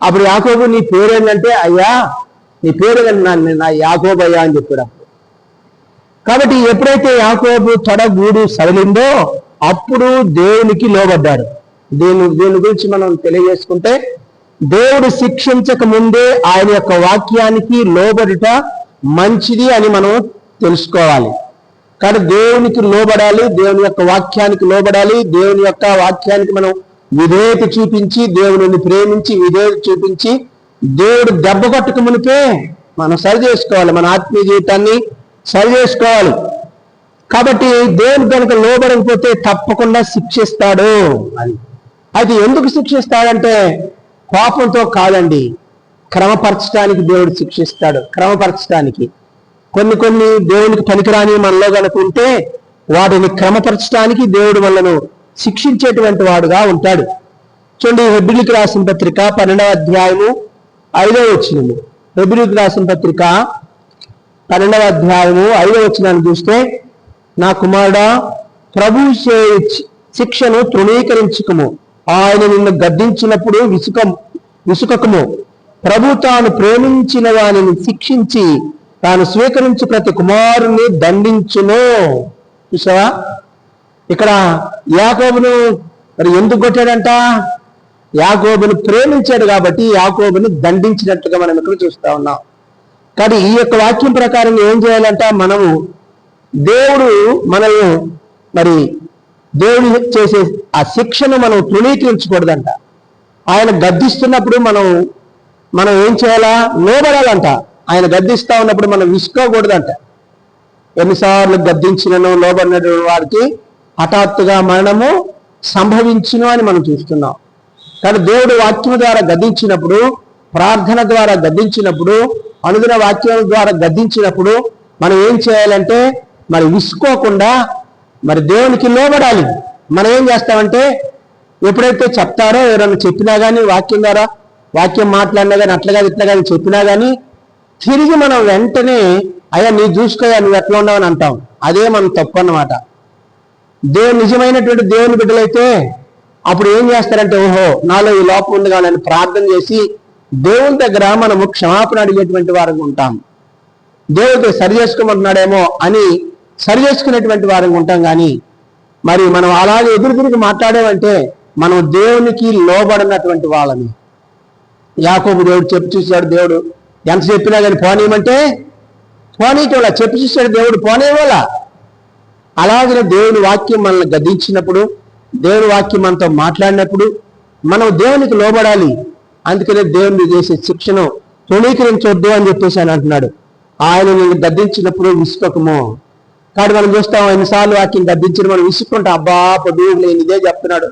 అప్పుడు యాకోబు నీ పేరేంటంటే అయ్యా నీ పేరు నా యాకోబు అయ్యా అని చెప్పాడు. కాబట్టి ఎప్పుడైతే యాకోబు తొడగూడు సడలిందో అప్పుడు దేవునికి లోబడ్డాడు. దీని గురించి మనం తెలియజేసుకుంటే, దేవుడు శిక్షించక ముందే ఆయన యొక్క వాక్యానికి లోబడుట మంచిది అని మనం తెలుసుకోవాలి. కాబట్టి దేవునికి లోబడాలి, దేవుని యొక్క వాక్యానికి లోబడాలి. దేవుని యొక్క వాక్యానికి మనం విధేయత చూపించి, దేవుని ప్రేమించి విధేయత చూపించి, దేవుడు దెబ్బ కొట్టక మునిపే మనం సరి చేసుకోవాలి, మన ఆత్మీయ జీవితాన్ని సరి చేసుకోవాలి. కాబట్టి దేవుని కనుక లోబడకపోతే తప్పకుండా శిక్షిస్తాడు అని. అది ఎందుకు శిక్షిస్తాడంటే కోపంతో కాదండి, క్రమపరచడానికి దేవుడు శిక్షిస్తాడు. క్రమపరచడానికి కొన్ని దేవునికి పనికిరాని మనలో కనుక ఉంటే వాటిని క్రమపరచడానికి దేవుడు మనను శిక్షించేటువంటి వాడుగా ఉంటాడు. చూడండి, హెబ్రీయులకు రాసిన పత్రిక 12వ అధ్యాయము 5వ వచనము. హెబ్రీయులకు రాసిన పత్రిక 12వ అధ్యాయము 5వ వచనాన్ని చూస్తే, నా కుమారుడా, ప్రభు శిక్షను తృణీకరించుకము, ఆయన నిన్ను గద్దించినప్పుడు విసుకకము. ప్రభు తాను ప్రేమించిన వానిని శిక్షించి తాను స్వీకరించు ప్రతి కుమారుని దండించును. చూసావా, ఇక్కడ యాకోబును మరి ఎందుకు కొట్టాడంట? యాకోబును ప్రేమించాడు కాబట్టి యాకోబును దండించినట్టుగా మనం ఇక్కడ చూస్తా ఉన్నాం. కానీ ఈ యొక్క వాక్యం ప్రకారం ఏం చేయాలంట? మనము దేవుడు మనల్ని మరి దేవుడు చేసే ఆ శిక్షను మనం తృణీకరించకూడదంట. ఆయన గద్దిస్తున్నప్పుడు మనం ఏం చేయాలా? లోబడాలంట. ఆయన గద్దిస్తా ఉన్నప్పుడు మనం విసుకోకూడదంట. ఎన్నిసార్లు గద్దించినను లోబడినటువంటి వారికి హఠాత్తుగా మరణము సంభవించును అని మనం చూస్తున్నాం. కానీ దేవుడు వాక్యం ద్వారా గద్దించినప్పుడు, ప్రార్థన ద్వారా గద్దించినప్పుడు, అనుదిన వాక్యం ద్వారా గద్దించినప్పుడు మనం ఏం చేయాలంటే మరి విసుకోకుండా మరి దేవునికి లోబడాలి. మనం ఏం చేస్తామంటే ఎప్పుడైతే చెప్తారో, ఎవరైనా చెప్పినా కానీ వాక్యం ద్వారా వాక్యం మాట్లాడినా కానీ అట్లా ఇట్లా కానీ చెప్పినా కానీ తిరిగి మనం వెంటనే అయ్యా నీ చూసుకోయా, నువ్వు ఎట్లా ఉన్నావని అంటాం. అదే మనం తప్పు అన్నమాట. నిజమైనటువంటి దేవుని బిడ్డలైతే అప్పుడు ఏం చేస్తారంటే, ఓహో నాలో ఈ లోపం ఉంది కానీ అని ప్రార్థన చేసి దేవుని దగ్గర మనము క్షమాపణ అడిగేటువంటి వారంగా ఉంటాం. దేవుడికి సరి చేసుకోమంటున్నాడేమో అని సరి చేసుకునేటువంటి వారంగా ఉంటాం. కానీ మరి మనం అలాగే ఎదురు తిరిగి మాట్లాడేమంటే మనం దేవునికి లోబడినటువంటి వాళ్ళని. యాకోబు దేవుడు చెప్పి చూశాడు. దేవుడు ఎంత చెప్పినా కానీ పోనీయమంటే పోనీటోలా, చెప్పి చూశాడు దేవుడు, పోనేవాళ్ళ. అలాగే దేవుని వాక్యం మనల్ని గద్దించినప్పుడు, దేవుని వాక్యం మనతో మాట్లాడినప్పుడు మనం దేవునికి లోబడాలి. అందుకనే దేవుని చేసే శిక్షను తృణీకరించొద్దు అని చెప్పేసి అని అంటున్నాడు. ఆయన నేను గద్దించినప్పుడు విసుకకము. కాబట్టి మనం చూస్తాం, ఎన్నిసార్లు వాక్యం గద్దించిన మనం విసుక్కుంటాం. అబ్బా పొద్దుగులు నేను ఇదే చెప్తున్నాడు,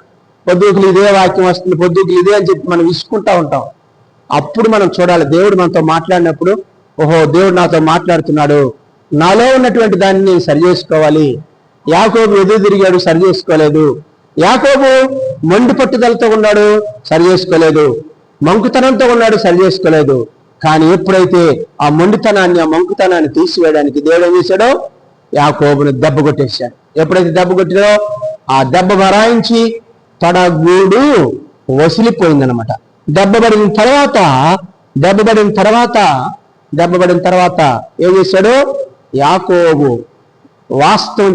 పొద్దుగులు ఇదే వాక్యం వస్తుంది, పొద్దుగులు ఇదే అని చెప్పి మనం విసుక్కుంటా ఉంటాం. అప్పుడు మనం చూడాలి, దేవుడు మనతో మాట్లాడినప్పుడు ఓహో దేవుడు నాతో మాట్లాడుతున్నాడు, నాలో ఉన్నటువంటి దాన్ని నేను సరి చేసుకోవాలి. యాకోబు ఎదురు తిరిగాడు, సరి చేసుకోలేదు. యాకోబు మొండి పట్టుదలతో ఉన్నాడు, సరి చేసుకోలేదు. మంకుతనంతో ఉన్నాడు, సరి చేసుకోలేదు. కానీ ఎప్పుడైతే ఆ మొండితనాన్ని, ఆ మంకుతనాన్ని తీసివేయడానికి దేవుడు ఏం చేశాడో, యాకోబును దెబ్బ కొట్టేశాడు. ఎప్పుడైతే దెబ్బ కొట్టాడో ఆ దెబ్బ భరాయించి తొడగూడు వసిలిపోయిందనమాట. దెబ్బబడిన తర్వాత ఏం చేశాడు? యాకోబు వాస్తవం